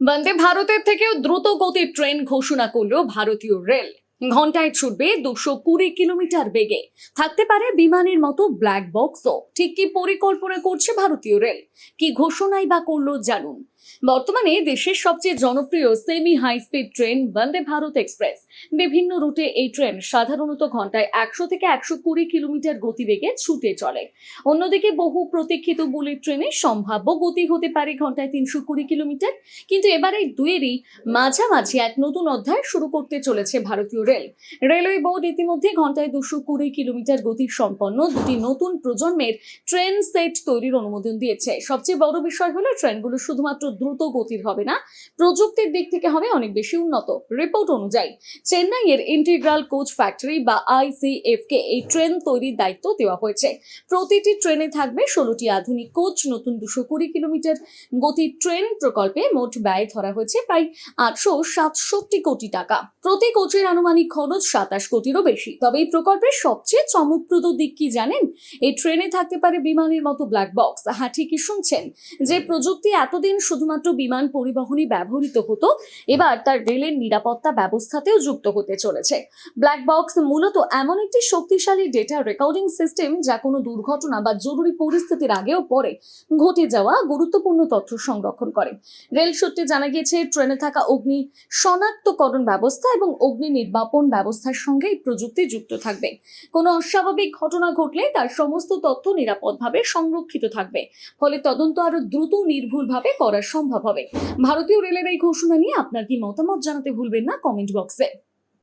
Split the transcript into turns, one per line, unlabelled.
বন্দে ভারতের থেকেও দ্রুত গতির ট্রেন ঘোষণা করলো ভারতীয় রেল। ঘন্টায় ছুটবে 220 কিলোমিটার বেগে, থাকতে পারে বিমানের মতো ব্ল্যাক বক্সও। ঠিক কি পরিকল্পনা করছে ভারতীয় রেল, কি ঘোষণাই বা করলো জানুন। বর্তমানে দেশের সবচেয়ে জনপ্রিয় semi high speed train Vande Bharat express. বিভিন্ন রুটে এই ট্রেন সাধারণত ঘন্টায় 100 থেকে 120 কিলোমিটার গতিবেগে ছুটে চলে। অন্যদিকে বহু প্রতীক্ষিত বুলেট ট্রেনের সম্ভাব্য গতি হতে পারে ঘন্টায় 320 কিলোমিটার। কিন্তু এবার এই দুয়েরই মাঝামাঝি এক নতুন অধ্যায় শুরু করতে চলেছে ভারতীয় রেল। রেলওয়ে বোর্ড ইতিমধ্যে ঘন্টায় 220 কিলোমিটার গতি সম্পন্ন দুটি নতুন প্রজন্মের ট্রেন সেট তৈরির অনুমোদন দিয়েছে। সবচেয়ে বড় বিষয় হলো ট্রেনগুলো শুধুমাত্র দ্রুত গতির হবে না, প্রযুক্তির দিক থেকে হবে অনেক বেশি উন্নত। রিপোর্ট অনুযায়ী চেন্নাইয়ের ইন্টিগ্রাল কোচ ফ্যাক্টরি বা ICF কে এই ট্রেন তৈরির দায়িত্ব দেওয়া হয়েছে। প্রতিটি ট্রেনে থাকবে 16টি আধুনিক কোচ। নতুন 220 কিলোমিটার গতির ট্রেন প্রকল্পে মোট ব্যয় ধরা হয়েছে প্রায় 867 কোটি টাকা। প্রতি কোচের আনুমানিক খরচ 27 কোটিরও বেশি। তবে এই প্রকল্পের সবচেয়ে চমকপ্রদ দিক কি জানেন? এই ট্রেনে থাকতে পারে বিমানের মতো ব্ল্যাক বক্স। হ্যাঁ, ঠিকই শুনছেন। যে প্রযুক্তি এতদিন শুধুমাত্র বিমান পরিবহনই ব্যবহৃত হতো, এবার তার রেলের নিরাপত্তা ব্যবস্থাতেও যুক্ত হতে চলেছে। ব্ল্যাক বক্স মূলত এমন একটি শক্তিশালী ডেটা রেকর্ডিং সিস্টেম যা কোনো দুর্ঘটনা বা জরুরি পরিস্থিতির আগেও পরে ঘটে যাওয়া গুরুত্বপূর্ণ তথ্য সংরক্ষণ করে। রেল সূত্রে জানা গিয়েছে, ট্রেনে থাকা অগ্নি শনাক্তকরণ ব্যবস্থা এবং অগ্নি নির্বাপন ব্যবস্থার সঙ্গে এই প্রযুক্তি যুক্ত থাকবে। কোনো অস্বাভাবিক ঘটনা ঘটলে তার সমস্ত তথ্য নিরাপদভাবে সংরক্ষিত থাকবে। ফলে তদন্ত আরো দ্রুত নির্ভুলভাবে করা সম্ভব হবে। ভারতীয় রেলের এই ঘোষণা নিয়ে আপনার কি মতামত জানাতে ভুলবেন না কমেন্ট বক্সে।